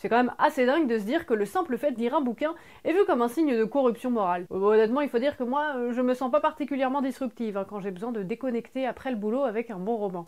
C'est quand même assez dingue de se dire que le simple fait de lire un bouquin est vu comme un signe de corruption morale. Honnêtement, il faut dire que moi, je me sens pas particulièrement disruptive quand j'ai besoin de déconnecter après le boulot avec un bon roman.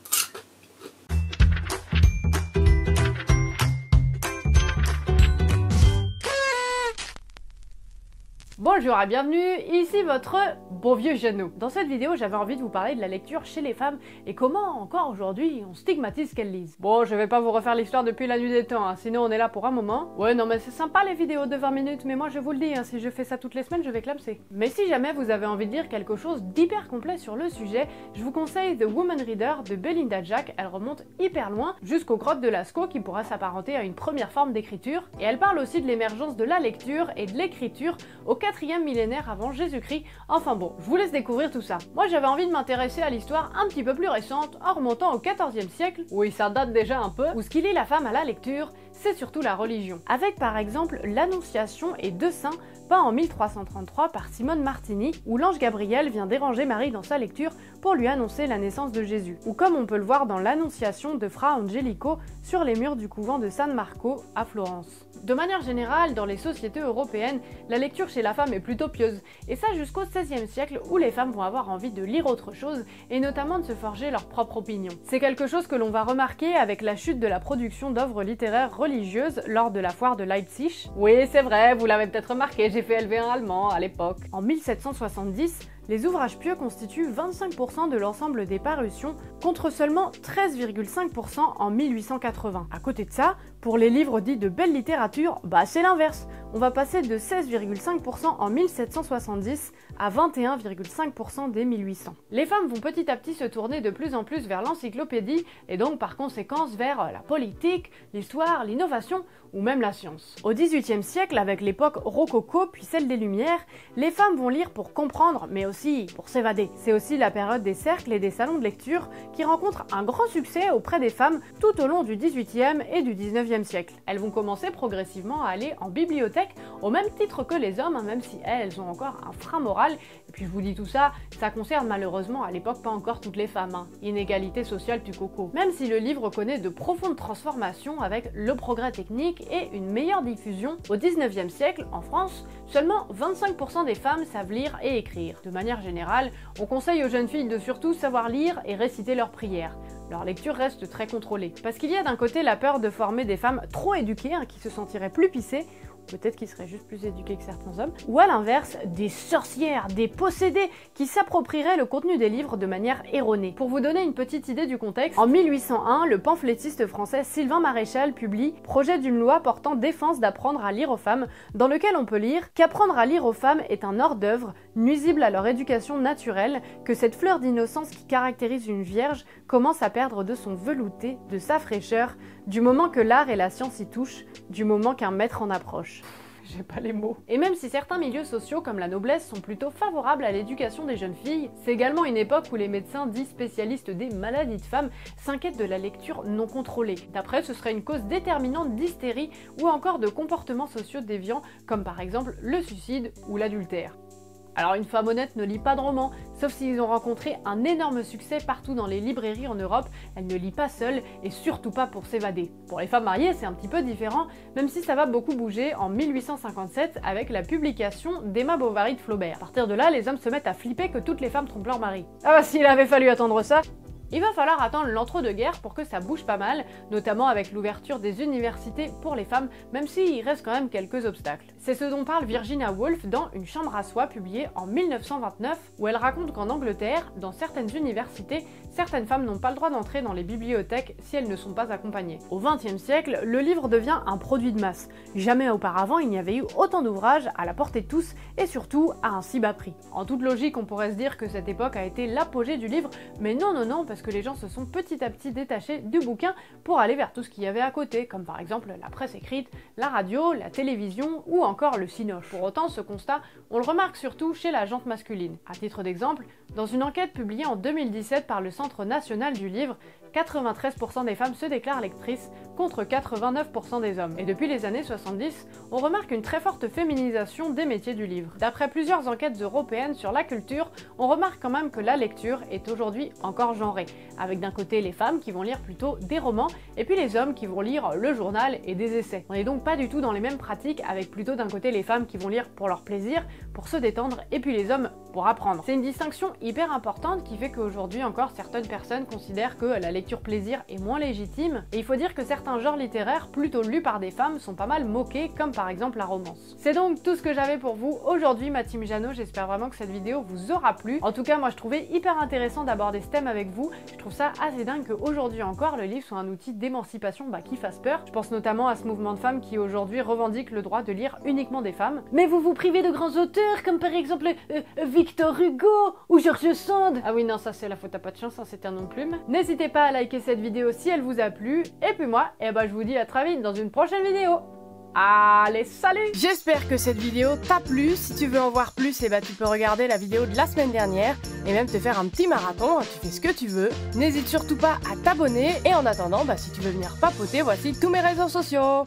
Bonjour et bienvenue, ici votre bon vieux Jeannot. Dans cette vidéo, j'avais envie de vous parler de la lecture chez les femmes et comment, encore aujourd'hui, on stigmatise qu'elles lisent. Bon, je vais pas vous refaire l'histoire depuis la nuit des temps, sinon on est là pour un moment. Ouais, non mais c'est sympa les vidéos de 20 minutes, mais moi je vous le dis, si je fais ça toutes les semaines, je vais clamser. Mais si jamais vous avez envie de lire quelque chose d'hyper complet sur le sujet, je vous conseille The Woman Reader de Belinda Jack. Elle remonte hyper loin, jusqu'aux grottes de Lascaux, qui pourra s'apparenter à une première forme d'écriture. Et elle parle aussi de l'émergence de la lecture et de l'écriture au 4e millénaire avant Jésus-Christ. Enfin bon, je vous laisse découvrir tout ça. Moi j'avais envie de m'intéresser à l'histoire un petit peu plus récente, en remontant au 14e siècle, oui ça date déjà un peu, où ce qui lie la femme à la lecture, c'est surtout la religion. Avec par exemple l'Annonciation et Deux Saints, peint en 1333 par Simone Martini, où l'ange Gabriel vient déranger Marie dans sa lecture pour lui annoncer la naissance de Jésus. Ou comme on peut le voir dans l'Annonciation de Fra Angelico sur les murs du couvent de San Marco à Florence. De manière générale, dans les sociétés européennes, la lecture chez la femme est plutôt pieuse, et ça jusqu'au XVIe siècle où les femmes vont avoir envie de lire autre chose, et notamment de se forger leur propre opinion. C'est quelque chose que l'on va remarquer avec la chute de la production d'œuvres littéraires religieuses lors de la foire de Leipzig. Oui, c'est vrai, vous l'avez peut-être remarqué, j'ai fait LV1 allemand à l'époque. En 1770, les ouvrages pieux constituent 25% de l'ensemble des parutions, contre seulement 13,5% en 1880. À côté de ça, pour les livres dits de belle littérature, c'est l'inverse. On va passer de 16,5% en 1770 à 21,5% dès 1800. Les femmes vont petit à petit se tourner de plus en plus vers l'encyclopédie et donc par conséquence vers la politique, l'histoire, l'innovation ou même la science. Au XVIIIe siècle, avec l'époque rococo puis celle des Lumières, les femmes vont lire pour comprendre mais aussi pour s'évader. C'est aussi la période des cercles et des salons de lecture qui rencontrent un grand succès auprès des femmes tout au long du XVIIIe et du XIXe siècle. Elles vont commencer progressivement à aller en bibliothèque au même titre que les hommes, même si elles ont encore un frein moral. Et puis je vous dis tout ça, ça concerne malheureusement à l'époque pas encore toutes les femmes. Inégalité sociale du coco. Même si le livre connaît de profondes transformations avec le progrès technique et une meilleure diffusion, au XIXe siècle, en France, seulement 25% des femmes savent lire et écrire. De manière générale, on conseille aux jeunes filles de surtout savoir lire et réciter leurs prières. Leur lecture reste très contrôlée. Parce qu'il y a d'un côté la peur de former des femmes trop éduquées, qui se sentiraient plus pissées, peut-être qu'ils seraient juste plus éduqués que certains hommes, ou à l'inverse, des sorcières, des possédés, qui s'approprieraient le contenu des livres de manière erronée. Pour vous donner une petite idée du contexte, en 1801, le pamphlétiste français Sylvain Maréchal publie « Projet d'une loi portant défense d'apprendre à lire aux femmes », dans lequel on peut lire qu'apprendre à lire aux femmes est un hors-d'œuvre, nuisible à leur éducation naturelle, que cette fleur d'innocence qui caractérise une vierge commence à perdre de son velouté, de sa fraîcheur, du moment que l'art et la science y touchent, du moment qu'un maître en approche. J'ai pas les mots. Et même si certains milieux sociaux comme la noblesse sont plutôt favorables à l'éducation des jeunes filles, c'est également une époque où les médecins dits spécialistes des maladies de femmes s'inquiètent de la lecture non contrôlée. D'après, ce serait une cause déterminante d'hystérie ou encore de comportements sociaux déviants comme par exemple le suicide ou l'adultère. Alors une femme honnête ne lit pas de romans, sauf s'ils ont rencontré un énorme succès partout dans les librairies en Europe, elle ne lit pas seule et surtout pas pour s'évader. Pour les femmes mariées, c'est un petit peu différent, même si ça va beaucoup bouger en 1857 avec la publication d'Emma Bovary de Flaubert. À partir de là, les hommes se mettent à flipper que toutes les femmes trompent leur mari. Ah bah s'il avait fallu attendre ça. Il va falloir attendre l'entre-deux-guerres pour que ça bouge pas mal, notamment avec l'ouverture des universités pour les femmes, même s'il reste quand même quelques obstacles. C'est ce dont parle Virginia Woolf dans Une chambre à soi, publiée en 1929, où elle raconte qu'en Angleterre, dans certaines universités, certaines femmes n'ont pas le droit d'entrer dans les bibliothèques si elles ne sont pas accompagnées. Au XXe siècle, le livre devient un produit de masse. Jamais auparavant il n'y avait eu autant d'ouvrages à la portée de tous et surtout à un si bas prix. En toute logique, on pourrait se dire que cette époque a été l'apogée du livre, mais non, parce que les gens se sont petit à petit détachés du bouquin pour aller vers tout ce qu'il y avait à côté, comme par exemple la presse écrite, la radio, la télévision ou encore le cinoche. Pour autant, ce constat, on le remarque surtout chez la gente masculine. À titre d'exemple, dans une enquête publiée en 2017 par le Centre national du livre, 93% des femmes se déclarent lectrices contre 89% des hommes. Et depuis les années 70, on remarque une très forte féminisation des métiers du livre. D'après plusieurs enquêtes européennes sur la culture, on remarque quand même que la lecture est aujourd'hui encore genrée, avec d'un côté les femmes qui vont lire plutôt des romans, et puis les hommes qui vont lire le journal et des essais. On n'est donc pas du tout dans les mêmes pratiques, avec plutôt d'un côté les femmes qui vont lire pour leur plaisir, pour se détendre, et puis les hommes pour apprendre. C'est une distinction hyper importante qui fait qu'aujourd'hui encore certaines personnes considèrent que la lecture plaisir est moins légitime, et il faut dire que certains genres littéraires plutôt lus par des femmes sont pas mal moqués, comme par exemple la romance. C'est donc tout ce que j'avais pour vous aujourd'hui, ma team Jeannot. J'espère vraiment que cette vidéo vous aura plu. En tout cas, moi je trouvais hyper intéressant d'aborder ce thème avec vous. Je trouve ça assez dingue qu'aujourd'hui encore le livre soit un outil d'émancipation qui fasse peur. Je pense notamment à ce mouvement de femmes qui aujourd'hui revendique le droit de lire uniquement des femmes. Mais vous vous privez de grands auteurs comme par exemple Victor Hugo ou George Sand. Ah oui non, ça c'est la faute à pas de chance, hein, c'est un nom de plume. N'hésitez pas à liker cette vidéo si elle vous a plu. Et puis moi, je vous dis à très vite dans une prochaine vidéo. Allez, salut! J'espère que cette vidéo t'a plu. Si tu veux en voir plus, tu peux regarder la vidéo de la semaine dernière et même te faire un petit marathon, tu fais ce que tu veux. N'hésite surtout pas à t'abonner et en attendant, si tu veux venir papoter, voici tous mes réseaux sociaux.